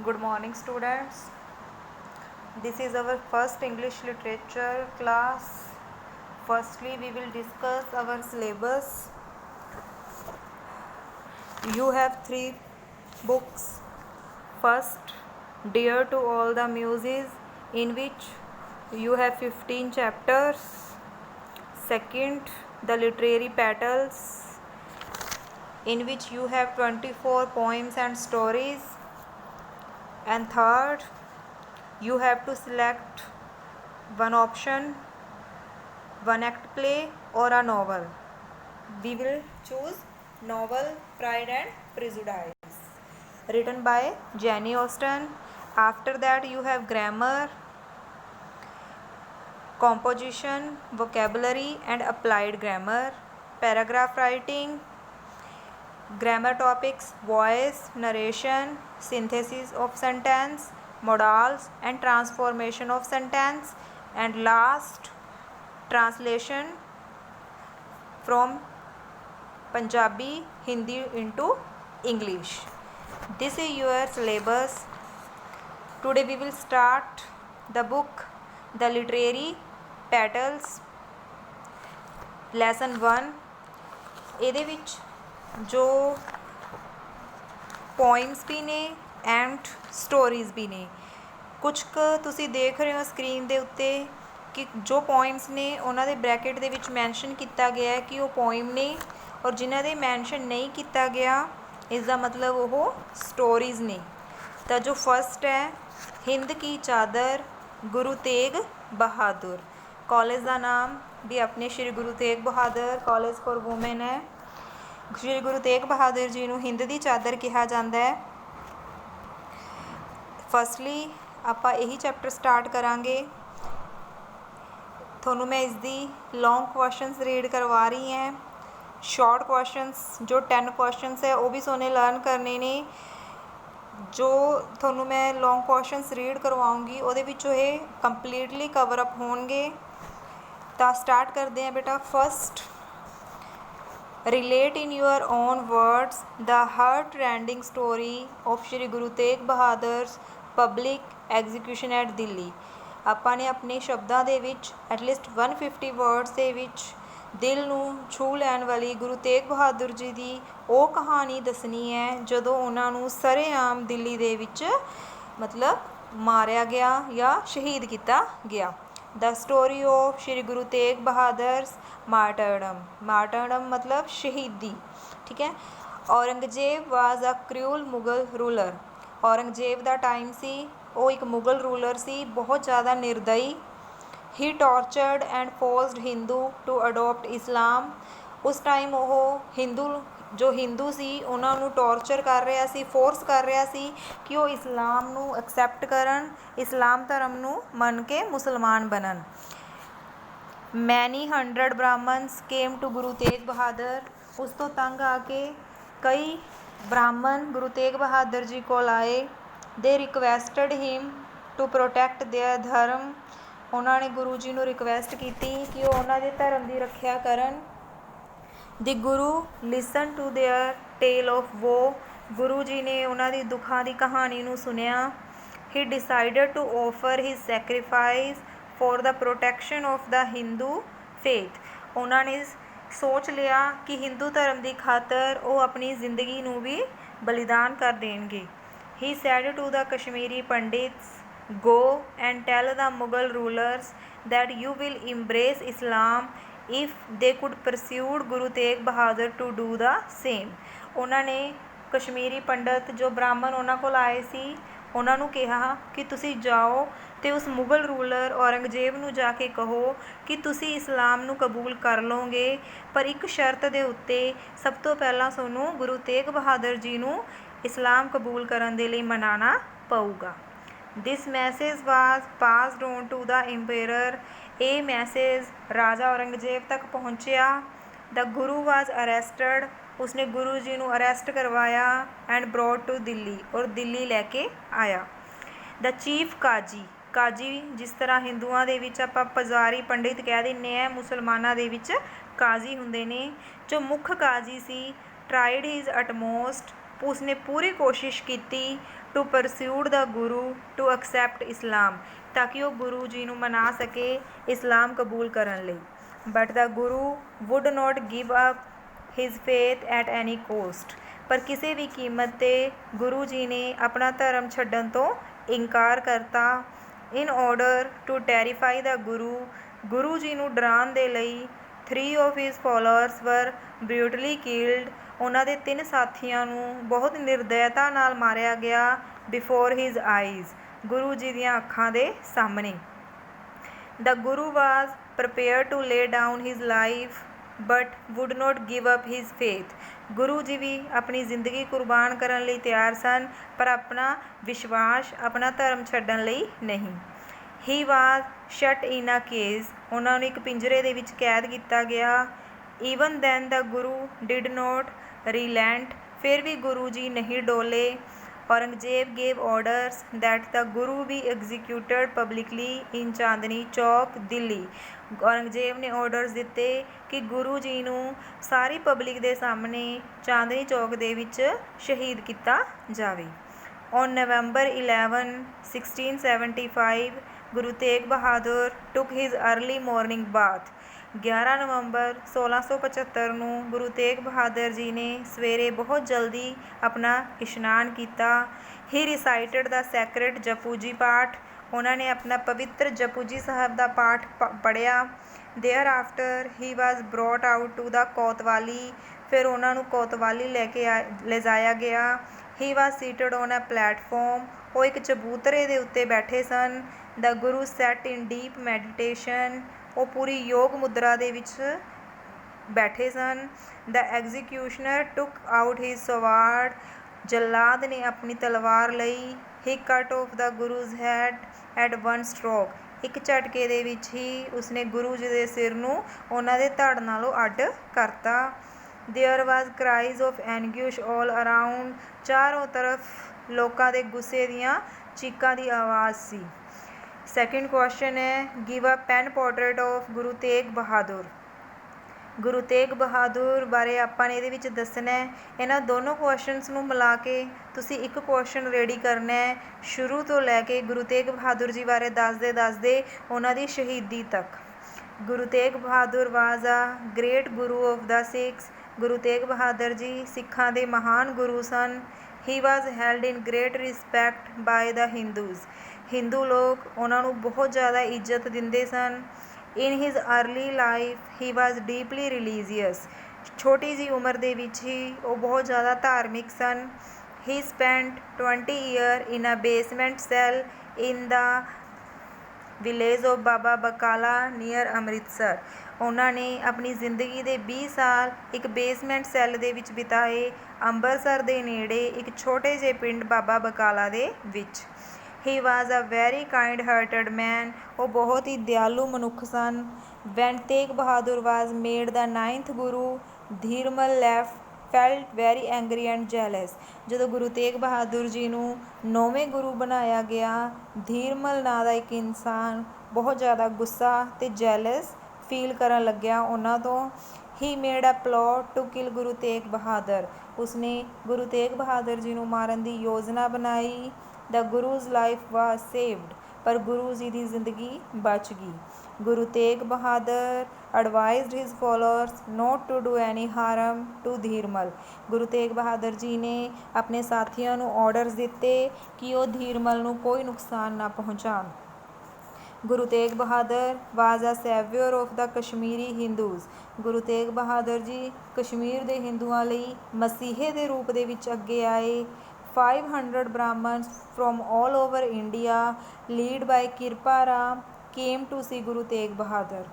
Good morning, students. This is our first English literature class. Firstly, we will discuss our syllabus. You have three books. First, Dear to All the Muses, in which you have 15 chapters. Second, The Literary Petals, in which you have 24 poems and stories. And third, you have to select one option, one act play or a novel. We will choose novel Pride and Prejudice, written by Jane Austen. After that you have grammar, composition, vocabulary and applied grammar, paragraph writing, grammar topics, voice, narration, synthesis of sentence, modals and transformation of sentence, and last, translation from Punjabi, Hindi into English. This is your syllabus. Today we will start the book The Literary Petals, lesson 1. ਇਹਦੇ ਵਿੱਚ ਜੋ poems ਵੀ ਨੇ and stories ਵੀ ਨੇ। ਕੁਛ ਕੁ ਤੁਸੀਂ ਦੇਖ ਰਹੇ ਹੋ ਸਕਰੀਨ ਦੇ ਉੱਤੇ ਕਿ ਜੋ ਪੋਇਮਸ ਨੇ ਉਹਨਾਂ ਦੇ ਬ੍ਰੈਕਟ ਦੇ ਵਿੱਚ ਮੈਂਸ਼ਨ ਕੀਤਾ ਗਿਆ ਹੈ ਕਿ ਉਹ ਪੋਇਮ ਨੇ, ਔਰ ਜਿਨ੍ਹਾਂ ਦੇ ਮੈਂਸ਼ਨ ਨਹੀਂ ਕੀਤਾ ਗਿਆ ਇਸ ਦਾ ਮਤਲਬ ਉਹ ਸਟੋਰੀਜ਼ ਨੇ। ਤਾਂ ਜੋ ਫਸਟ ਹੈ ਹਿੰਦ ਕੀ ਚਾਦਰ, ਗੁਰੂ ਤੇਗ ਬਹਾਦਰ। ਕਾਲਜ ਦਾ ਨਾਮ ਵੀ ਆਪਣੇ Shri Guru Tegh Bahadur college for women ਹੈ। ਸ਼੍ਰੀ ਗੁਰੂ ਤੇਗ ਬਹਾਦਰ ਜੀ ਨੂੰ ਹਿੰਦ ਦੀ ਚਾਦਰ ਕਿਹਾ ਜਾਂਦਾ ਹੈ। ਫਸਟਲੀ ਆਪਾਂ ਇਹੀ ਚੈਪਟਰ ਸਟਾਰਟ ਕਰਾਂਗੇ। ਤੁਹਾਨੂੰ ਮੈਂ ਇਸ ਦੀ ਲੌਂਗ ਕੁਐਸਚਨਸ ਰੀਡ ਕਰਵਾ ਰਹੀ ਹਾਂ। ਸ਼ਾਰਟ ਕੁਐਸਚਨਸ ਜੋ 10 ਕੁਐਸਚਨਸ ਹੈ ਉਹ ਵੀ ਸੋਨੇ ਲਰਨ ਕਰਨੇ ਨੇ। ਜੋ ਤੁਹਾਨੂੰ ਮੈਂ ਲੌਂਗ ਕੁਐਸਚਨਸ ਰੀਡ ਕਰਵਾਉਂਗੀ ਉਹਦੇ ਵਿੱਚੋਂ ਇਹ ਕੰਪਲੀਟਲੀ ਕਵਰ ਅਪ ਹੋਣਗੇ। ਤਾਂ ਸਟਾਰਟ ਕਰਦੇ ਹਾਂ ਬੇਟਾ। First, relate in your own words the heart-rending story of Shri Guru Tegh Bahadur's public execution at Delhi। ਆਪਾਂ ਨੇ ਆਪਣੇ ਸ਼ਬਦਾਂ ਦੇ ਵਿੱਚ ਐਟਲੀਸਟ 150 ਵਰਡਸ ਦੇ ਵਿੱਚ ਦਿਲ ਨੂੰ ਛੂਹ ਲੈਣ ਵਾਲੀ ਗੁਰੂ ਤੇਗ ਬਹਾਦਰ ਜੀ ਦੀ ਉਹ ਕਹਾਣੀ ਦੱਸਣੀ ਹੈ ਜਦੋਂ ਉਹਨਾਂ ਨੂੰ ਸਰੇਆਮ ਦਿੱਲੀ ਦੇ ਵਿੱਚ ਮਤਲਬ ਮਾਰਿਆ ਗਿਆ ਜਾਂ ਸ਼ਹੀਦ ਕੀਤਾ ਗਿਆ। The story of Shri Guru Tegh Bahadur's martyrdom. Martyrdom ਮਤਲਬ ਸ਼ਹੀਦੀ, ਠੀਕ ਹੈ। Aurangzeb was a cruel Mughal ruler. Aurangzeb ਦਾ ਟਾਈਮ ਸੀ, ਉਹ ਇੱਕ ਮੁਗਲ ਰੂਲਰ ਸੀ, ਬਹੁਤ ਜ਼ਿਆਦਾ ਨਿਰਦਈ। He tortured and forced Hindu to adopt Islam. ਉਸ ਟਾਈਮ ਉਹ ਜੋ ਹਿੰਦੂ ਸੀ ਉਹਨਾਂ ਨੂੰ ਟੋਰਚਰ ਕਰ ਰਿਹਾ ਸੀ, ਫੋਰਸ ਕਰ ਰਿਹਾ ਸੀ ਕਿ ਉਹ ਇਸਲਾਮ ਨੂੰ ਐਕਸੈਪਟ ਕਰਨ, ਇਸਲਾਮ ਧਰਮ ਨੂੰ ਮੰਨ ਕੇ ਮੁਸਲਮਾਨ ਬਣਨ। ਮੈਨੀ 100 ਬ੍ਰਾਹਮਨਸ ਕੇਮ ਟੂ ਗੁਰੂ ਤੇਗ ਬਹਾਦਰ। ਉਸ ਤੋਂ ਤੰਗ ਆ ਕੇ ਕਈ ਬ੍ਰਾਹਮਣ ਗੁਰੂ ਤੇਗ ਬਹਾਦਰ ਜੀ ਕੋਲ ਆਏ। They requested him to protect their dharma. ਉਹਨਾਂ ਨੇ ਗੁਰੂ ਜੀ ਨੂੰ ਰਿਕੁਐਸਟ ਕੀਤੀ ਕਿ ਉਹ ਉਹਨਾਂ ਦੇ ਧਰਮ ਦੀ ਰੱਖਿਆ ਕਰਨ। The Guru listen to their tale of woe. Guru ji ਨੇ ਉਹਨਾਂ ਦੀ ਦੁੱਖਾਂ ਦੀ ਕਹਾਣੀ ਨੂੰ ਸੁਣਿਆ। He decided to offer his sacrifice for the protection of the Hindu faith. ਉਹਨਾਂ ਨੇ ਸੋਚ ਲਿਆ ਕਿ ਹਿੰਦੂ ਧਰਮ ਦੀ ਖਾਤਰ ਉਹ ਆਪਣੀ ਜ਼ਿੰਦਗੀ ਨੂੰ ਵੀ ਬਲੀਦਾਨ ਕਰ ਦੇਣਗੇ। He said to the Kashmiri Pandits go and tell the Mughal rulers that you will embrace Islam if they could persuade Guru Tegh Bahadur to do the same। ਉਹਨਾਂ ਨੇ ਕਸ਼ਮੀਰੀ ਪੰਡਤ ਜੋ ਬ੍ਰਾਹਮਣ ਉਹਨਾਂ ਕੋਲ ਆਏ ਸੀ ਉਹਨਾਂ ਨੂੰ ਕਿਹਾ ਕਿ ਤੁਸੀਂ ਜਾਓ ਅਤੇ ਉਸ ਮੁਗਲ ਰੂਲਰ ਔਰੰਗਜ਼ੇਬ ਨੂੰ ਜਾ ਕੇ ਕਹੋ ਕਿ ਤੁਸੀਂ ਇਸਲਾਮ ਨੂੰ ਕਬੂਲ ਕਰ ਲਓਗੇ, ਪਰ ਇੱਕ ਸ਼ਰਤ ਦੇ ਉੱਤੇ। ਸਭ ਤੋਂ ਪਹਿਲਾਂ ਤੁਹਾਨੂੰ ਗੁਰੂ ਤੇਗ ਬਹਾਦਰ ਜੀ ਨੂੰ ਇਸਲਾਮ ਕਬੂਲ ਕਰਨ ਦੇ ਲਈ ਮਨਾਉਣਾ ਪਊਗਾ। This message was passed on to the emperor. ਇਹ ਮੈਸੇਜ ਰਾਜਾ ਔਰੰਗਜ਼ੇਬ ਤੱਕ ਪਹੁੰਚਿਆ। The Guru was arrested. ਉਸਨੇ ਗੁਰੂ ਜੀ ਨੂੰ ਅਰੈਸਟ ਕਰਵਾਇਆ ਐਂਡ ਬਰੋਡ ਟੂ ਦਿੱਲੀ, ਔਰ ਦਿੱਲੀ ਲੈ ਕੇ ਆਇਆ। ਦ ਚੀਫ ਕਾਜੀ। ਕਾਜੀ ਜਿਸ ਤਰ੍ਹਾਂ ਹਿੰਦੂਆਂ ਦੇ ਵਿੱਚ ਆਪਾਂ ਪੁਜਾਰੀ ਪੰਡਿਤ ਕਹਿ ਦਿੰਦੇ ਹਾਂ, ਮੁਸਲਮਾਨਾਂ ਦੇ ਵਿੱਚ ਕਾਜ਼ੀ ਹੁੰਦੇ ਨੇ। ਜੋ ਮੁੱਖ ਕਾਜ਼ੀ ਸੀ ਟਰਾਈਡ ਹਿਜ਼ ਅਟਮੋਸਟ ਉਸਨੇ ਪੂਰੀ ਕੋਸ਼ਿਸ਼ ਕੀਤੀ to persuade the Guru to accept Islam, ਤਾਂ ਕਿ ਉਹ ਗੁਰੂ ਜੀ ਨੂੰ ਮਨਾ ਸਕੇ ਇਸਲਾਮ ਕਬੂਲ ਕਰਨ ਲਈ। But the guru would not give up his faith at any cost, ਪਰ ਕਿਸੇ ਵੀ ਕੀਮਤ 'ਤੇ ਗੁਰੂ ਜੀ ਨੇ ਆਪਣਾ ਧਰਮ ਛੱਡਣ ਤੋਂ ਇਨਕਾਰ ਕਰਤਾ। ਇਨ ਆਰਡਰ ਟੂ ਟੈਰੀਫਾਈ ਦਾ ਗੁਰੂ ਜੀ ਨੂੰ ਡਰਾਉਣ ਦੇ ਲਈ 3 of his followers were brutally killed, ਉਹਨਾਂ ਦੇ 3 ਸਾਥੀਆਂ ਨੂੰ ਬਹੁਤ ਨਿਰਦੈਤਾ ਨਾਲ ਮਾਰਿਆ ਗਿਆ before his eyes, Guru ji ਦੀਆਂ ਅੱਖਾਂ ਦੇ ਸਾਹਮਣੇ। The Guru was prepared to lay down his life but would not give up his faith, Guru ji ਵੀ ਆਪਣੀ ਜ਼ਿੰਦਗੀ ਕੁਰਬਾਨ ਕਰਨ ਲਈ ਤਿਆਰ ਸਨ, ਪਰ ਆਪਣਾ ਵਿਸ਼ਵਾਸ, ਆਪਣਾ ਧਰਮ ਛੱਡਣ ਲਈ ਨਹੀਂ। He was shut in a cage, ਉਹਨਾਂ ਨੂੰ ਇੱਕ ਪਿੰਜਰੇ ਦੇ ਵਿੱਚ ਕੈਦ ਕੀਤਾ ਗਿਆ। Even then the Guru did not relent, ਫਿਰ ਵੀ ਗੁਰੂ ਜੀ ਨਹੀਂ ਡੋਲੇ। Aurangzeb gave orders that the Guru be executed publicly in Chandni Chowk, Delhi. Aurangzeb ਨੇ ਆਰਡਰਸ ਦਿੱਤੇ ਕਿ ਗੁਰੂ ਜੀ ਨੂੰ ਸਾਰੀ ਪਬਲਿਕ ਦੇ ਸਾਹਮਣੇ ਚਾਂਦਨੀ ਚੌਕ ਦੇ ਵਿੱਚ ਸ਼ਹੀਦ ਕੀਤਾ ਜਾਵੇ। On November 11, 1675, Guru Tegh Bahadur took his early morning bath, 11 ਨਵੰਬਰ 1675 ਨੂੰ ਗੁਰੂ ਤੇਗ ਬਹਾਦਰ ਜੀ ਨੇ ਸਵੇਰੇ ਬਹੁਤ ਜਲਦੀ ਆਪਣਾ ਇਸ਼ਨਾਨ ਕੀਤਾ। ਹੀ ਰਿਸਾਈਟਡ ਦਾ ਸੈਕਰਡ ਜਪੂ ਜੀ ਪਾਠ, ਉਹਨਾਂ ਨੇ ਆਪਣਾ ਪਵਿੱਤਰ ਜਪੂ ਜੀ ਸਾਹਿਬ ਦਾ ਪਾਠ ਪੜ੍ਹਿਆ। Thereafter he was brought out to the kotwali, ਫਿਰ ਉਹਨਾਂ ਨੂੰ ਕੋਤਵਾਲੀ ਲਿਜਾਇਆ ਗਿਆ। He was seated on a platform, ਉਹ ਇੱਕ ਚਬੂਤਰੇ ਦੇ ਉੱਤੇ ਬੈਠੇ ਸਨ। The Guru sat in deep meditation, ਉਹ ਪੂਰੀ ਯੋਗ ਮੁਦਰਾ ਦੇ ਵਿੱਚ ਬੈਠੇ ਸਨ। ਦਾ ਐਗਜ਼ੀਕਿਊਸ਼ਨਰ ਟੁੱਕ ਆਊਟ ਹਿਜ਼ ਸਵਾਰਡ, ਜੱਲਾਦ ਨੇ ਆਪਣੀ ਤਲਵਾਰ ਲਈ। He cut off the Guru's head at one stroke, ਇੱਕ ਝਟਕੇ ਦੇ ਵਿੱਚ ਹੀ ਉਸਨੇ ਗੁਰੂ ਜੀ ਦੇ ਸਿਰ ਨੂੰ ਉਹਨਾਂ ਦੇ ਧੜ ਨਾਲੋਂ ਅੱਡ ਕਰਤਾ। There was cries of anguish all around, ਚਾਰੋਂ ਤਰਫ ਲੋਕਾਂ ਦੇ ਗੁੱਸੇ ਦੀਆਂ ਚੀਕਾਂ ਦੀ ਆਵਾਜ਼ ਸੀ। ਸੈਕਿੰਡ ਕੁਐਸਚਨ ਹੈ, give a pen portrait of Guru Tegh Bahadur. Guru Tegh Bahadur ਬਾਰੇ ਆਪਾਂ ਨੇ ਇਹਦੇ ਵਿੱਚ ਦੱਸਣਾ ਹੈ। ਇਹਨਾਂ ਦੋਨੋਂ ਕੁਐਸਚਨਸ ਨੂੰ ਮਿਲਾ ਕੇ ਤੁਸੀਂ ਇੱਕ ਕੁਐਸਚਨ ਰੈਡੀ ਕਰਨਾ ਹੈ, ਸ਼ੁਰੂ ਤੋਂ ਲੈ ਕੇ ਗੁਰੂ ਤੇਗ ਬਹਾਦਰ ਜੀ ਬਾਰੇ ਦੱਸਦੇ ਉਹਨਾਂ ਦੀ ਸ਼ਹੀਦੀ ਤੱਕ। ਗੁਰੂ ਤੇਗ ਬਹਾਦਰ ਵਾਜ਼ ਆ ਗ੍ਰੇਟ ਗੁਰੂ ਆਫ ਦਾ ਸਿੱਖਸ, ਗੁਰੂ ਤੇਗ ਬਹਾਦਰ ਜੀ ਸਿੱਖਾਂ ਦੇ ਮਹਾਨ ਗੁਰੂ ਸਨ। ਹੀ ਵਾਜ਼ ਹੈਲਡ ਇਨ ਗ੍ਰੇਟ ਰਿਸਪੈਕਟ ਬਾਏ ਦਾ ਹਿੰਦੂਜ਼, ਹਿੰਦੂ ਲੋਕ ਉਹਨਾਂ ਨੂੰ ਬਹੁਤ ਜ਼ਿਆਦਾ ਇੱਜ਼ਤ ਦਿੰਦੇ ਸਨ। ਇਨ ਹਿਜ਼ ਅਰਲੀ ਲਾਈਫ ਹੀ ਵਾਜ਼ ਡੀਪਲੀ ਰਿਲੀਜੀਅਸ, ਛੋਟੀ ਜਿਹੀ ਉਮਰ ਦੇ ਵਿੱਚ ਹੀ ਉਹ ਬਹੁਤ ਜ਼ਿਆਦਾ ਧਾਰਮਿਕ ਸਨ। He spent 20 year in a basement cell in the village of Baba Bakala near Amritsar, ਉਹਨਾਂ ਨੇ ਆਪਣੀ ਜ਼ਿੰਦਗੀ ਦੇ 20 ਸਾਲ ਇੱਕ ਬੇਸਮੈਂਟ ਸੈੱਲ ਦੇ ਵਿੱਚ ਬਿਤਾਏ, ਅੰਮ੍ਰਿਤਸਰ ਦੇ ਨੇੜੇ ਇੱਕ ਛੋਟੇ ਜਿਹੇ ਪਿੰਡ ਬਾਬਾ ਬਕਾਲਾ ਦੇ ਵਿੱਚ। He was a very kind hearted man, ਉਹ ਬਹੁਤ ਹੀ ਦਿਆਲੂ ਮਨੁੱਖ ਸਨ। When Tegh Bahadur was made the 9th Guru, Dhirmal felt very angry and jealous, ਜਦੋਂ ਗੁਰੂ ਤੇਗ ਬਹਾਦਰ ਜੀ ਨੂੰ 9ਵੇਂ ਗੁਰੂ ਬਣਾਇਆ ਗਿਆ, ਧੀਰਮਲ ਨਾਂ ਦਾ ਇੱਕ ਇਨਸਾਨ ਬਹੁਤ ਜ਼ਿਆਦਾ ਗੁੱਸਾ ਅਤੇ ਜੈਲਸ ਫੀਲ ਕਰਨ ਲੱਗਿਆ ਉਹਨਾਂ ਤੋਂ। He made a plot to kill Guru Tegh Bahadur, ਉਸਨੇ ਗੁਰੂ ਤੇਗ ਬਹਾਦਰ ਜੀ ਨੂੰ ਮਾਰਨ ਦੀ ਯੋਜਨਾ ਬਣਾਈ। ਦਾ ਗੁਰੂਜ਼ ਲਾਈਫ ਵਾਜ਼ ਸੇਵਡ, ਪਰ ਗੁਰੂ ਜੀ ਦੀ ਜ਼ਿੰਦਗੀ ਬਚ ਗਈ। Guru Tegh Bahadur advised his followers not to do any harm to Dhirmal, Guru Tegh Bahadur ji ਨੇ ਆਪਣੇ ਸਾਥੀਆਂ ਨੂੰ ਆਰਡਰਸ ਦਿੱਤੇ ਕਿ ਉਹ ਧੀਰਮਲ ਨੂੰ ਕੋਈ ਨੁਕਸਾਨ ਨਾ ਪਹੁੰਚਾਉਣ। Guru Tegh Bahadur was a saviour of the Kashmiri Hindus, Guru Tegh Bahadur ji Kashmir ਦੇ ਹਿੰਦੂਆਂ ਲਈ ਮਸੀਹੇ ਦੇ ਰੂਪ ਦੇ ਵਿੱਚ ਅੱਗੇ ਆਏ। 500 Brahmins from all over India led by Kirpa Ram came to see Guru Tegh Bahadur,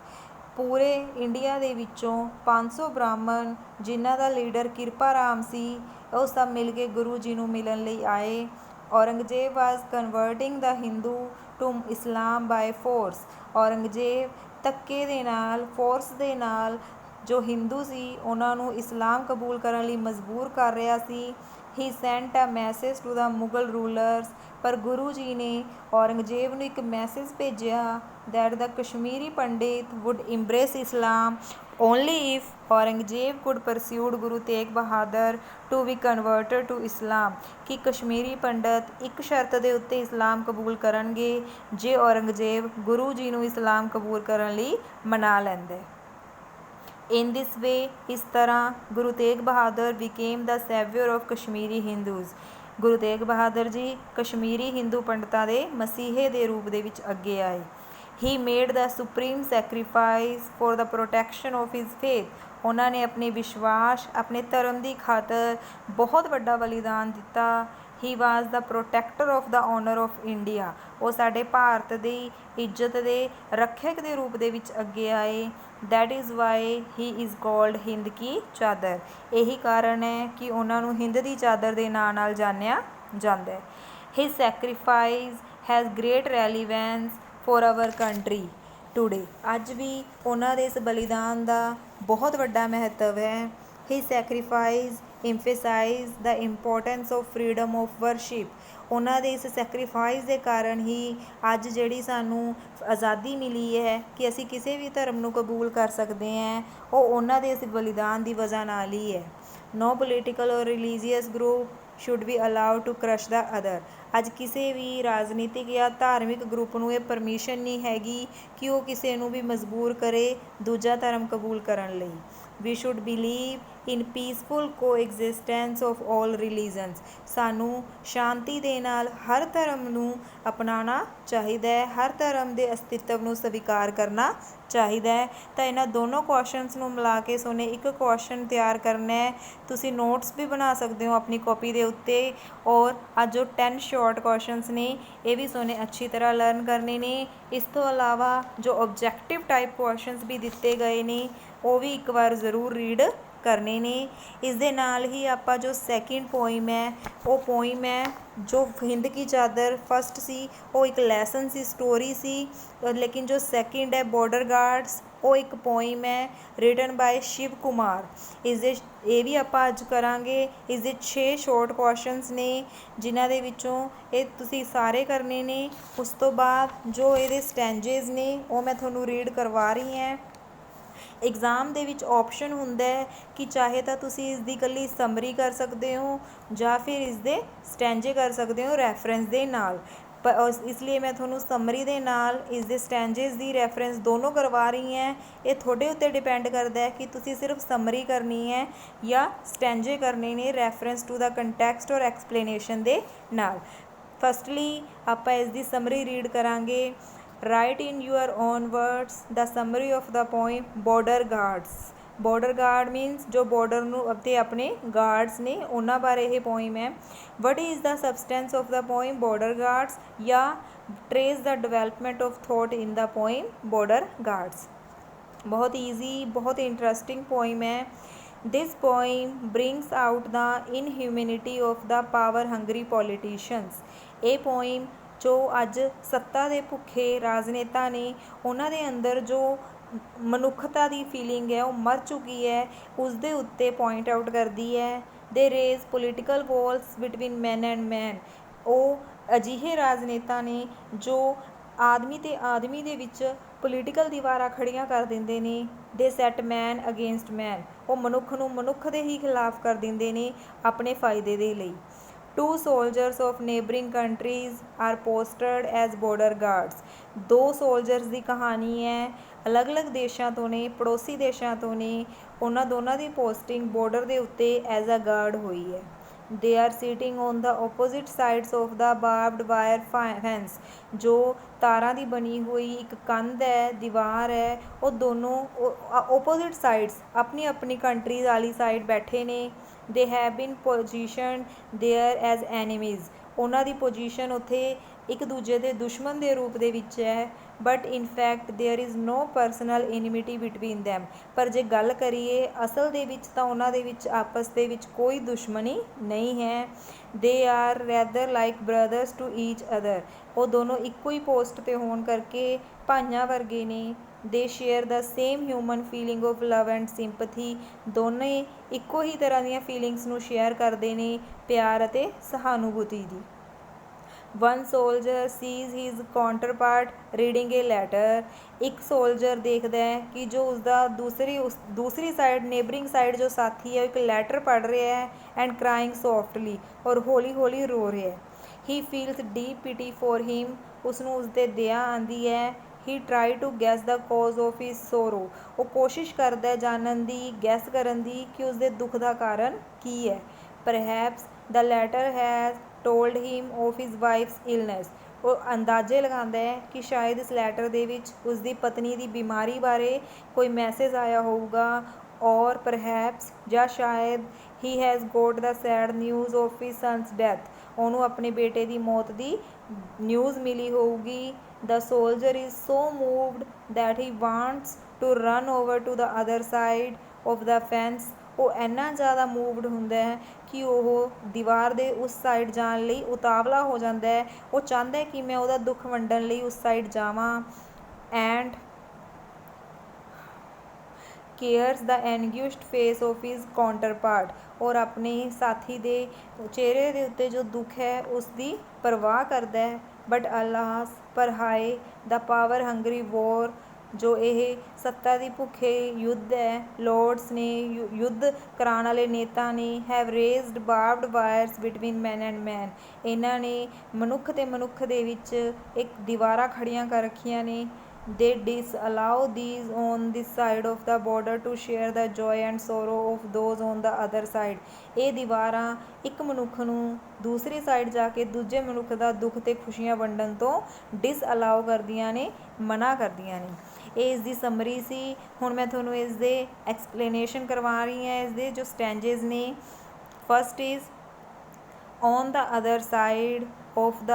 ਪੂਰੇ ਇੰਡੀਆ ਦੇ ਵਿੱਚੋਂ 500 ਬ੍ਰਾਹਮਣ ਜਿਨ੍ਹਾਂ ਦਾ ਲੀਡਰ ਕਿਰਪਾ ਰਾਮ ਸੀ, ਉਹ ਸਭ ਮਿਲ ਕੇ ਗੁਰੂ ਜੀ ਨੂੰ ਮਿਲਣ ਲਈ ਆਏ। Aurangzeb was converting the Hindu to Islam by force, Aurangzeb ਧੱਕੇ ਦੇ ਨਾਲ, ਫੋਰਸ ਦੇ ਨਾਲ ਜੋ ਹਿੰਦੂ ਸੀ ਉਹਨਾਂ ਨੂੰ ਇਸਲਾਮ ਕਬੂਲ ਕਰਨ ਲਈ ਮਜਬੂਰ ਕਰ ਰਿਹਾ ਸੀ। He sent a message to the Mughal rulers. ਪਰ ਗੁਰੂ ਜੀ ਨੇ ਔਰੰਗਜ਼ੇਬ ਨੂੰ ਇੱਕ ਮੈਸੇਜ ਭੇਜਿਆ that the Kashmiri Pandit would embrace Islam only if Aurangzeb could persuade Guru Tegh Bahadur to be converted to Islam, ਕਿ ਕਸ਼ਮੀਰੀ ਪੰਡਤ ਇੱਕ ਸ਼ਰਤ ਦੇ ਉੱਤੇ ਇਸਲਾਮ ਕਬੂਲ ਕਰਨਗੇ ਜੇ ਔਰੰਗਜ਼ੇਬ ਗੁਰੂ ਜੀ ਨੂੰ ਇਸਲਾਮ ਕਬੂਲ ਕਰਨ ਲਈ ਮਨਾ ਲੈਂਦਾ। ਇਨ ਦਿਸ ਵੇ, ਇਸ ਤਰ੍ਹਾਂ Guru Tegh Bahadur became the saviour of Kashmiri Hindus. Guru Tegh Bahadur ji Kashmiri Hindu ਪੰਡਤਾਂ ਦੇ ਮਸੀਹੇ ਦੇ ਰੂਪ ਦੇ ਵਿੱਚ ਅੱਗੇ ਆਏ। He made the supreme sacrifice for the protection of his faith. ਉਹਨਾਂ ਨੇ ਆਪਣੇ ਵਿਸ਼ਵਾਸ, ਆਪਣੇ ਧਰਮ ਦੀ ਖਾਤਰ ਬਹੁਤ ਵੱਡਾ ਬਲੀਦਾਨ ਦਿੱਤਾ। He was the protector of the honour of India. ਉਹ ਸਾਡੇ ਭਾਰਤ ਦੀ ਇੱਜ਼ਤ ਦੇ ਰੱਖਿਅਕ ਦੇ ਰੂਪ ਦੇ ਵਿੱਚ ਅੱਗੇ ਆਏ। That is why he is called Hind ਕੀ ਚਾਦਰ। ਇਹੀ ਕਾਰਨ ਹੈ ਕਿ ਉਹਨਾਂ ਨੂੰ ਹਿੰਦ ਦੀ ਚਾਦਰ ਦੇ ਨਾਂ ਨਾਲ ਜਾਣਿਆ ਜਾਂਦਾ ਹੈ। His sacrifice has great relevance for our country today. ਅੱਜ ਵੀ ਉਹਨਾਂ ਦੇ ਇਸ ਬਲੀਦਾਨ ਦਾ ਬਹੁਤ ਵੱਡਾ ਮਹੱਤਵ ਹੈ। His sacrifice emphasize the importance of freedom of worship। ਉਹਨਾਂ ਦੇ ਇਸ ਸੈਕਰੀਫਾਈਸ ਦੇ ਕਾਰਨ ਹੀ ਅੱਜ ਜਿਹੜੀ ਸਾਨੂੰ ਆਜ਼ਾਦੀ ਮਿਲੀ ਹੈ ਕਿ ਅਸੀਂ ਕਿਸੇ ਵੀ ਧਰਮ ਨੂੰ ਕਬੂਲ ਕਰ ਸਕਦੇ ਹਾਂ, ਉਹ ਉਹਨਾਂ ਦੇ ਇਸ ਬਲੀਦਾਨ ਦੀ ਵਜ੍ਹਾ ਨਾਲ ਹੀ ਹੈ। No political or religious group should be allowed to crush the other. ਅੱਜ ਕਿਸੇ ਵੀ ਰਾਜਨੀਤਿਕ ਜਾਂ ਧਾਰਮਿਕ ਗਰੁੱਪ ਨੂੰ ਇਹ ਪਰਮਿਸ਼ਨ ਨਹੀਂ ਹੈਗੀ ਕਿ ਉਹ ਕਿਸੇ ਨੂੰ ਵੀ ਮਜਬੂਰ ਕਰੇ ਦੂਜਾ ਧਰਮ ਕਬੂਲ ਕਰਨ ਲਈ। We should believe in peaceful coexistence of all religions. ਸਾਨੂੰ ਸ਼ਾਂਤੀ ਦੇ ਨਾਲ ਹਰ ਧਰਮ ਨੂੰ ਅਪਣਾਉਣਾ ਚਾਹੀਦਾ ਹੈ, ਹਰ ਧਰਮ ਦੇ ਅਸਤਿਤਵ ਨੂੰ ਸਵੀਕਾਰ ਕਰਨਾ ਚਾਹੀਦਾ ਹੈ। ਤਾਂ ਇਹਨਾਂ ਦੋਨੋਂ ਕੁਐਸਚਨਸ ਨੂੰ ਮਿਲਾ ਕੇ ਸੋਨੇ ਇੱਕ ਕੁਐਸਚਨ ਤਿਆਰ ਕਰਨਾ ਹੈ। ਤੁਸੀਂ ਨੋਟਸ ਵੀ ਬਣਾ ਸਕਦੇ ਹੋ ਆਪਣੀ ਕਾਪੀ ਦੇ ਉੱਤੇ, ਔਰ ਅੱਜ ਜੋ 10 ਸ਼ਾਰਟ ਕੁਐਸਚਨਸ ਨੇ ਇਹ ਵੀ ਸੋਨੇ ਅੱਛੀ ਤਰ੍ਹਾਂ ਲਰਨ ਕਰਨੇ ਨੇ। ਇਸ ਤੋਂ ਇਲਾਵਾ ਜੋ ਆਬਜੈਕਟਿਵ ਟਾਈਪ ਕੁਐਸਚਨਸ ਵੀ ਦਿੱਤੇ ਗਏ ਨੇ ਉਹ ਵੀ ਇੱਕ ਵਾਰ ਜ਼ਰੂਰ ਰੀਡ ਕਰਨੇ ਨੇ। ਇਸ ਦੇ ਨਾਲ ਹੀ ਆਪਾਂ ਜੋ ਸੈਕਿੰਡ ਪੋਇਮ ਹੈ ਉਹ ਪੋਇਮ ਹੈ ਜੋ ਹਿੰਦ ਕੀ ਚਾਦਰ ਫਸਟ ਸੀ ਉਹ ਇੱਕ ਲੈਸਨ ਸੀ, ਸਟੋਰੀ ਸੀ, ਲੇਕਿਨ ਜੋ ਸੈਕਿੰਡ ਹੈ ਬਾਰਡਰ ਗਾਰਡਸ ਉਹ ਇੱਕ ਪੋਇਮ ਹੈ ਰਿਟਨ ਬਾਏ ਸ਼ਿਵ ਕੁਮਾਰ। ਇਸ ਦੇ ਇਹ ਵੀ ਆਪਾਂ ਅੱਜ ਕਰਾਂਗੇ। ਇਸ ਦੇ 6 ਸ਼ਾਰਟ ਕੁਐਸਚਨਸ ਨੇ ਜਿਨ੍ਹਾਂ ਦੇ ਵਿੱਚੋਂ ਇਹ ਤੁਸੀਂ ਸਾਰੇ ਕਰਨੇ ਨੇ। ਉਸ ਤੋਂ ਬਾਅਦ ਜੋ ਇਹਦੇ ਸਟੈਂਜੇਸ ਨੇ ਉਹ ਮੈਂ ਤੁਹਾਨੂੰ ਰੀਡ ਕਰਵਾ ਰਹੀ ਹਾਂ। ਐਗਜ਼ਾਮ ਦੇ ਵਿੱਚ ਆਪਸ਼ਨ ਹੁੰਦਾ ਹੈ ਕਿ ਚਾਹੇ ਤਾਂ ਤੁਸੀਂ ਇਸ ਦੀ ਇਕੱਲੀ ਸਮਰੀ ਕਰ ਸਕਦੇ ਹੋ ਜਾਂ ਫਿਰ ਇਸ ਦੇ ਸਟੈਂਜੇ ਕਰ ਸਕਦੇ ਹੋ ਰੈਫਰੈਂਸ ਦੇ ਨਾਲ। ਇਸ ਲਈ ਮੈਂ ਤੁਹਾਨੂੰ ਸਮਰੀ ਦੇ ਨਾਲ ਇਸ ਦੇ ਸਟੈਂਜੇਸ ਦੀ ਰੈਫਰੈਂਸ ਦੋਨੋਂ ਕਰਵਾ ਰਹੀ ਹਾਂ। ਇਹ ਤੁਹਾਡੇ ਉੱਤੇ ਡਿਪੈਂਡ ਕਰਦਾ ਹੈ ਕਿ ਤੁਸੀਂ ਸਿਰਫ ਸਮਰੀ ਕਰਨੀ ਹੈ ਜਾਂ ਸਟੈਂਜੇ ਕਰਨੇ ਨੇ reference to the context or explanation ਦੇ ਨਾਲ। ਫਸਟਲੀ ਆਪਾਂ ਇਸ ਦੀ ਸਮਰੀ ਰੀਡ ਕਰਾਂਗੇ। Write in your own words the summary of the poem border guards. Border guard means ਜੋ ਬਾਰਡਰ ਨੂੰ ਅਤੇ ਆਪਣੇ ਗਾਰਡਸ ਨੇ ਉਹਨਾਂ ਬਾਰੇ ਇਹ ਪੋਇਮ ਹੈ। What is the substance of the poem border guards ਜਾਂ trace the development of thought in the poem border guards. ਬਹੁਤ ਈਜ਼ੀ, ਬਹੁਤ ਇੰਟਰਸਟਿੰਗ ਪੋਇਮ ਹੈ। This poem brings out the inhumanity of the power hungry politicians. ਇਹ poem ਜੋ ਅੱਜ ਸੱਤਾ ਦੇ ਭੁੱਖੇ ਰਾਜਨੇਤਾ ਨੇ ਉਹਨਾਂ ਦੇ ਅੰਦਰ ਜੋ ਮਨੁੱਖਤਾ ਦੀ ਫੀਲਿੰਗ ਹੈ ਉਹ ਮਰ ਚੁੱਕੀ ਹੈ ਉਸ ਦੇ ਉੱਤੇ ਪੁਆਇੰਟ ਆਊਟ ਕਰਦੀ ਹੈ। They raise political walls between man and man. ਉਹ ਅਜਿਹੇ ਰਾਜਨੇਤਾ ਨੇ ਜੋ ਆਦਮੀ ਅਤੇ ਆਦਮੀ ਦੇ ਵਿੱਚ ਪੋਲੀਟੀਕਲ ਦੀਵਾਰਾਂ ਖੜ੍ਹੀਆਂ ਕਰ ਦਿੰਦੇ ਨੇ। ਦੇ ਸੈਟ ਮੈਨ ਅਗੇਂਸਟ ਮੈਨ। ਉਹ ਮਨੁੱਖ ਨੂੰ ਮਨੁੱਖ ਦੇ ਹੀ ਖਿਲਾਫ ਕਰ ਦਿੰਦੇ ਨੇ ਆਪਣੇ ਫਾਇਦੇ ਦੇ ਲਈ। Two soldiers of neighboring countries are posted as border guards। ਦੋ ਸੋਲਜਰਸ ਦੀ ਕਹਾਣੀ ਹੈ, ਅਲੱਗ-ਅਲੱਗ ਦੇਸ਼ਾਂ ਤੋਂ ਨੇ, ਪੜੋਸੀ ਦੇਸ਼ਾਂ ਤੋਂ ਨੇ। ਉਹਨਾਂ ਦੋਨਾਂ ਦੀ ਪੋਸਟਿੰਗ ਬਾਰਡਰ ਦੇ ਉੱਤੇ ਐਜ਼ ਅ ਗਾਰਡ ਹੋਈ ਹੈ। They are sitting on the opposite sides of the barbed wire fence. ਜੋ ਤਾਰਾਂ ਦੀ ਬਣੀ ਹੋਈ ਇੱਕ ਕੰਧ ਹੈ, ਦੀਵਾਰ ਹੈ, ਉਹ ਦੋਨੋਂ ਓਪੋਜ਼ਿਟ ਸਾਈਡਸ ਆਪਣੀ ਆਪਣੀ ਕੰਟਰੀਜ਼ ਵਾਲੀ ਸਾਈਡ ਬੈਠੇ ਨੇ। They have been positioned there as enemies. ਉਹਨਾਂ ਦੀ ਪੋਜੀਸ਼ਨ ਉੱਥੇ ਇੱਕ ਦੂਜੇ ਦੇ ਦੁਸ਼ਮਣ ਦੇ ਰੂਪ ਦੇ ਵਿੱਚ ਹੈ। But in fact there is no personal enmity between them. ਪਰ ਜੇ ਗੱਲ ਕਰੀਏ ਅਸਲ ਦੇ ਵਿੱਚ ਤਾਂ ਉਹਨਾਂ ਦੇ ਵਿੱਚ ਆਪਸ ਦੇ ਵਿੱਚ ਕੋਈ ਦੁਸ਼ਮਣੀ ਨਹੀਂ ਹੈ। They are rather like brothers to each other. ਉਹ ਦੋਨੋਂ ਇੱਕੋ ਹੀ ਪੋਸਟ 'ਤੇ ਹੋਣ ਕਰਕੇ ਭਾਈਆਂ ਵਰਗੇ ਨੇ। ਦੇ share the same human feeling of love and sympathy. ਦੋਨੇ ਇੱਕੋ ਹੀ ਤਰ੍ਹਾਂ ਦੀਆਂ ਫੀਲਿੰਗਸ ਨੂੰ ਸ਼ੇਅਰ ਕਰਦੇ ਨੇ, ਪਿਆਰ ਅਤੇ ਸਹਾਨੁਭੂਤੀ ਦੀ। One soldier sees his counterpart reading a letter. ਇੱਕ ਸੋਲਜਰ ਦੇਖਦਾ ਹੈ ਕਿ ਜੋ ਉਸਦਾ ਦੂਸਰੀ ਸਾਈਡ ਨੇਬਰਿੰਗ ਸਾਈਡ ਜੋ ਸਾਥੀ ਹੈ ਉਹ ਇੱਕ ਲੈਟਰ ਪੜ੍ਹ ਰਿਹਾ ਹੈ ਐਂਡ ਕਰਾਈੰਗ ਸੌਫਟਲੀ, ਔਰ ਹੌਲੀ ਹੌਲੀ ਰੋ ਰਿਹਾ ਹੈ। He feels deep pity for him. ਉਸਨੂੰ ਉਸਦੇ ਦਇਆ ਆਉਂਦੀ ਹੈ। He try to guess the cause of his sorrow. ਉਹ ਕੋਸ਼ਿਸ਼ ਕਰਦਾ ਜਾਣਨ ਦੀ, ਗੈਸ ਕਰਨ ਦੀ ਕਿ ਉਸਦੇ ਦੁੱਖ ਦਾ ਕਾਰਨ ਕੀ ਹੈ। Perhaps the letter has told him of his wife's illness. ਉਹ ਅੰਦਾਜ਼ੇ ਲਗਾਉਂਦਾ ਹੈ ਕਿ ਸ਼ਾਇਦ ਇਸ ਲੈਟਰ ਦੇ ਵਿੱਚ ਉਸਦੀ ਪਤਨੀ ਦੀ ਬਿਮਾਰੀ ਬਾਰੇ ਕੋਈ ਮੈਸੇਜ ਆਇਆ ਹੋਊਗਾ, ਔਰ ਪਰਹੈਪਸ ਜਾਂ ਸ਼ਾਇਦ he has got the sad news of his son's death. ਉਹਨੂੰ ਆਪਣੇ ਬੇਟੇ ਦੀ ਮੌਤ ਦੀ ਨਿਊਜ਼ ਮਿਲੀ ਹੋਊਗੀ। The soldier is so moved that he wants to run over to the other side of the fence. ਉਹ ਇੰਨਾ ਜ਼ਿਆਦਾ ਮੂਵਡ ਹੁੰਦਾ ਹੈ ਕਿ ਉਹ ਦੀਵਾਰ ਦੇ ਉਸ ਸਾਈਡ ਜਾਣ ਲਈ ਉਤਾਵਲਾ ਹੋ ਜਾਂਦਾ ਹੈ। ਉਹ ਚਾਹੁੰਦਾ ਹੈ ਕਿ ਮੈਂ ਉਹਦਾ ਦੁੱਖ ਵੰਡਣ ਲਈ ਉਸ ਸਾਈਡ ਜਾਵਾਂ। And cares the anguished face of his counterpart. ਔਰ ਆਪਣੇ ਸਾਥੀ ਦੇ ਚਿਹਰੇ ਦੇ ਉੱਤੇ ਜੋ ਦੁੱਖ ਹੈ ਉਸ ਦੀ ਪਰਵਾਹ ਕਰਦਾ ਹੈ। ਬਟ ਅਲਾਸ, ਪਰ ਹਾਏ, ਦ ਪਾਵਰ ਹੰਗਰੀ ਵੋਰ। ਜੋ ਇਹ ਸੱਤਾ ਦੀ ਭੁੱਖੇ ਯੁੱਧ ਹੈ, ਲੋਰਡਸ ਨੇ, ਯੁੱਧ ਕਰਾਉਣ ਵਾਲੇ ਨੇਤਾ ਨੇ, have raised barbed wires between man and man. ਇਹਨਾਂ ਨੇ ਮਨੁੱਖ ਤੇ ਮਨੁੱਖ ਦੇ ਵਿੱਚ ਇੱਕ ਦੀਵਾਰਾਂ ਖੜੀਆਂ ਕਰ ਰੱਖੀਆਂ ਨੇ। They disallow these on this side of the border to share the joy and sorrow of those on the other side. ਇਹ ਦੀਵਾਰਾਂ ਇੱਕ ਮਨੁੱਖ ਨੂੰ ਦੂਸਰੀ ਸਾਈਡ ਜਾ ਕੇ ਦੂਜੇ ਮਨੁੱਖ ਦਾ ਦੁੱਖ ਤੇ ਖੁਸ਼ੀਆਂ ਵੰਡਣ ਤੋਂ ਡਿਸ ਅਲਾਓ ਕਰਦੀਆਂ ਨੇ, ਮਨਾ ਕਰਦੀਆਂ ਨੇ। ਇਹ ਇਸ ਦੀ ਸਮਰੀ ਸੀ। ਹੁਣ ਮੈਂ ਤੁਹਾਨੂੰ ਇਸ ਦੇ ਐਕਸਪਲੇਨੇਸ਼ਨ ਕਰਵਾ ਰਹੀ ਹਾਂ। ਇਸ ਦੇ ਜੋ ਸਟੈਂਜੇਸ ਨੇ, first is on the other side of the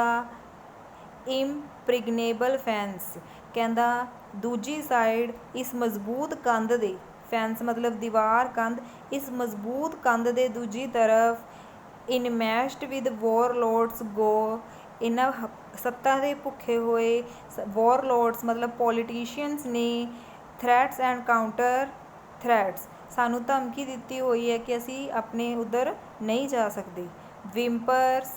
impregnable fence. ਕਹਿੰਦਾ ਦੂਜੀ ਸਾਈਡ ਇਸ ਮਜ਼ਬੂਤ ਕੰਧ ਦੇ, ਫੈਂਸ ਮਤਲਬ ਦੀਵਾਰ, ਕੰਧ, ਇਸ ਮਜ਼ਬੂਤ ਕੰਧ ਦੇ ਦੂਜੀ ਤਰਫ ਇਨਮੈਸ਼ਡ ਵਿਦ ਵੋਰਲੋਡਸ ਗੋ। ਇਹਨਾਂ ਸੱਤਾ ਦੇ ਭੁੱਖੇ ਹੋਏ ਵੋਰਲੋਡਸ ਮਤਲਬ ਪੋਲੀਟੀਸ਼ੀਅਨਸ ਨੇ। Threats and counter threats. ਸਾਨੂੰ ਧਮਕੀ ਦਿੱਤੀ ਹੋਈ ਹੈ ਕਿ ਅਸੀਂ ਆਪਣੇ ਉੱਧਰ ਨਹੀਂ ਜਾ ਸਕਦੇ। ਵਿੰਪਰਸ,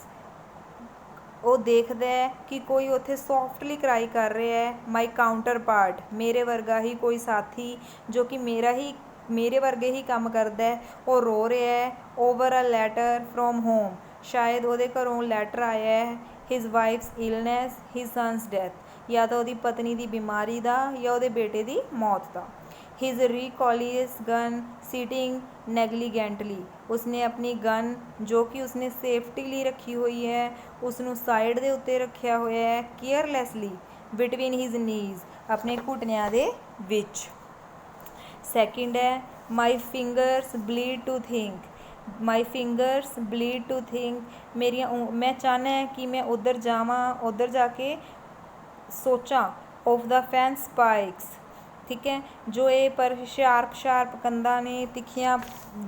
ਉਹ ਦੇਖਦਾ ਹੈ ਕਿ ਕੋਈ ਉੱਥੇ ਸੌਫਟਲੀ ਕਰਾਈ ਕਰ ਰਿਹਾ ਹੈ। ਮਾਈ ਕਾਊਂਟਰ ਪਾਰਟ, ਮੇਰੇ ਵਰਗਾ ਹੀ ਕੋਈ ਸਾਥੀ ਜੋ ਕਿ ਮੇਰੇ ਵਰਗੇ ਹੀ ਕੰਮ ਕਰਦਾ ਹੈ, ਉਹ ਰੋ ਰਿਹਾ ਹੈ। Over a letter from home, ਸ਼ਾਇਦ ਉਹਦੇ ਘਰੋਂ ਲੈਟਰ ਆਇਆ ਹੈ। His wife's illness, his son's death, ਜਾਂ ਤਾਂ ਉਹਦੀ ਪਤਨੀ ਦੀ ਬਿਮਾਰੀ ਦਾ ਜਾਂ ਉਹਦੇ ਬੇਟੇ ਦੀ ਮੌਤ ਦਾ। ਹਿਜ਼ ਰੀਕੋਲੀਅਸ ਗਨ ਸੀਟਿੰਗ ਨੈਗਲੀਗੈਂਟਲੀ, ਉਸਨੇ ਆਪਣੀ ਗਨ ਜੋ ਕਿ ਉਸਨੇ ਸੇਫਟੀ ਲਈ ਰੱਖੀ ਹੋਈ ਹੈ ਉਸਨੂੰ ਸਾਈਡ ਦੇ ਉੱਤੇ ਰੱਖਿਆ ਹੋਇਆ ਹੈ ਕੇਅਰਲੈਸਲੀ ਬਿਟਵੀਨ ਹਿਜ਼ ਨੀਜ਼, ਆਪਣੇ ਘੁਟਨਿਆਂ ਦੇ ਵਿੱਚ। ਸੈਕਿੰਡ ਹੈ my fingers bleed to think. My fingers bleed to think, ਮੈਂ ਚਾਹੁੰਦਾ ਹੈ ਕਿ ਮੈਂ ਉੱਧਰ ਜਾਵਾਂ, ਉੱਧਰ ਜਾ ਕੇ ਸੋਚਾਂ। ਆਫ ਦ ਫੈਂਸ ਸਪਾਈਕਸ, ਠੀਕ ਹੈ, ਜੋ ਇਹ ਪਰ ਸ਼ਾਰਪ ਕੰਧਾਂ ਨੇ, ਤਿੱਖੀਆਂ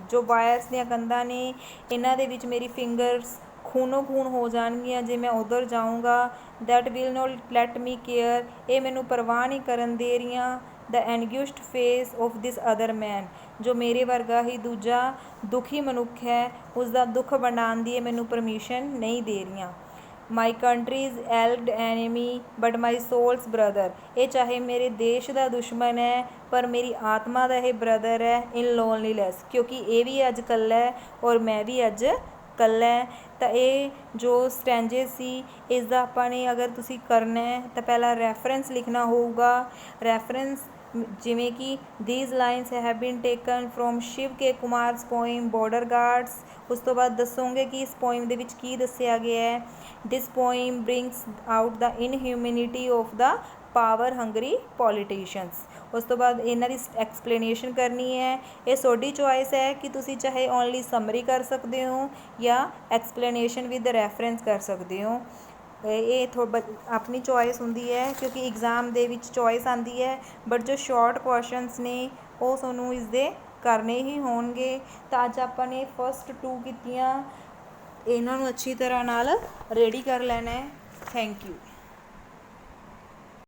ਜੋ ਵਾਇਰਸ ਦੀਆਂ ਕੰਧਾਂ ਨੇ, ਇਹਨਾਂ ਦੇ ਵਿੱਚ ਮੇਰੀ ਫਿੰਗਰਸ ਖੂਨੋ ਖੂਨ ਹੋ ਜਾਣਗੀਆਂ ਜੇ ਮੈਂ ਉੱਧਰ ਜਾਊਂਗਾ। That will note let me care, ਇਹ ਮੈਨੂੰ ਪਰਵਾਹ ਨਹੀਂ ਕਰਨ ਦੇ ਰਹੀਆਂ। ਦ anguished face of this other ਮੈਨ, ਜੋ ਮੇਰੇ ਵਰਗਾ ਹੀ ਦੂਜਾ ਦੁਖੀ ਮਨੁੱਖ ਹੈ, ਉਸਦਾ ਦੁੱਖ ਵੰਡਾਉਣ ਦੀ ਇਹ ਮੈਨੂੰ ਪਰਮਿਸ਼ਨ ਨਹੀਂ ਦੇ ਰਹੀਆਂ। My country's alleged enemy but my soul's brother, ਇਹ ਚਾਹੇ ਮੇਰੇ ਦੇਸ਼ ਦਾ ਦੁਸ਼ਮਣ ਹੈ ਪਰ ਮੇਰੀ ਆਤਮਾ ਦਾ ਇਹ ਬ੍ਰਦਰ ਹੈ। ਇਨ ਲੋਨਲੀਨੈਸ, ਕਿਉਂਕਿ ਇਹ ਵੀ ਅੱਜ ਇਕੱਲਾ ਹੈ ਔਰ ਮੈਂ ਵੀ ਅੱਜ ਇਕੱਲਾ ਹੈ। ਤਾਂ ਇਹ ਜੋ ਸਟੈਂਜੇਸ ਸੀ ਇਸ ਦਾ ਆਪਾਂ ਨੇ ਅਗਰ ਤੁਸੀਂ ਕਰਨਾ ਹੈ ਤਾਂ ਪਹਿਲਾਂ ਰੈਫਰੈਂਸ ਲਿਖਣਾ ਹੋਊਗਾ। ਰੈਫਰੈਂਸ ਜਿਵੇਂ ਕਿ these lines have been taken from Shiv K Kumar's poem border guards. ਉਸ ਤੋਂ ਬਾਅਦ ਦੱਸੋਗੇ ਕਿ ਇਸ ਪੋਇਮ ਦੇ ਵਿੱਚ ਕੀ ਦੱਸਿਆ ਗਿਆ ਹੈ। This poem brings out the inhumanity of the power hungry politicians. ਉਸ ਤੋਂ ਬਾਅਦ ਇਹਨਾਂ ਦੀ ਐਕਸਪਲੇਨੇਸ਼ਨ ਕਰਨੀ ਹੈ। ਇਹ ਤੁਹਾਡੀ ਚੋਇਸ ਹੈ ਕਿ ਤੁਸੀਂ ਚਾਹੇ ਓਨਲੀ ਸਮਰੀ ਕਰ ਸਕਦੇ ਹੋ ਜਾਂ ਐਕਸਪਲੇਨੇਸ਼ਨ ਵਿਦ ਰੈਫਰੈਂਸ ਕਰ ਸਕਦੇ ਹੋ। ਇਹ ਆਪਣੀ ਚੋਇਸ ਹੁੰਦੀ ਹੈ ਕਿਉਂਕਿ ਐਗਜ਼ਾਮ ਦੇ ਵਿੱਚ ਚੋਇਸ ਆਉਂਦੀ ਹੈ, ਬਟ ਜੋ ਸ਼ਾਰਟ ਕੁਐਸਚਨਸ ਨੇ ਉਹ ਤੁਹਾਨੂੰ ਇਸਦੇ ਕਰਨੇ ਹੀ ਹੋਣਗੇ। ਤਾਂ ਅੱਜ ਆਪਾਂ ਨੇ ਫਸਟ 2 ਕੀਤੀਆਂ, ਇਹਨਾਂ ਨੂੰ ਅੱਛੀ ਤਰ੍ਹਾਂ ਨਾਲ ਰੈਡੀ ਕਰ ਲੈਣਾ ਹੈ। Thank you.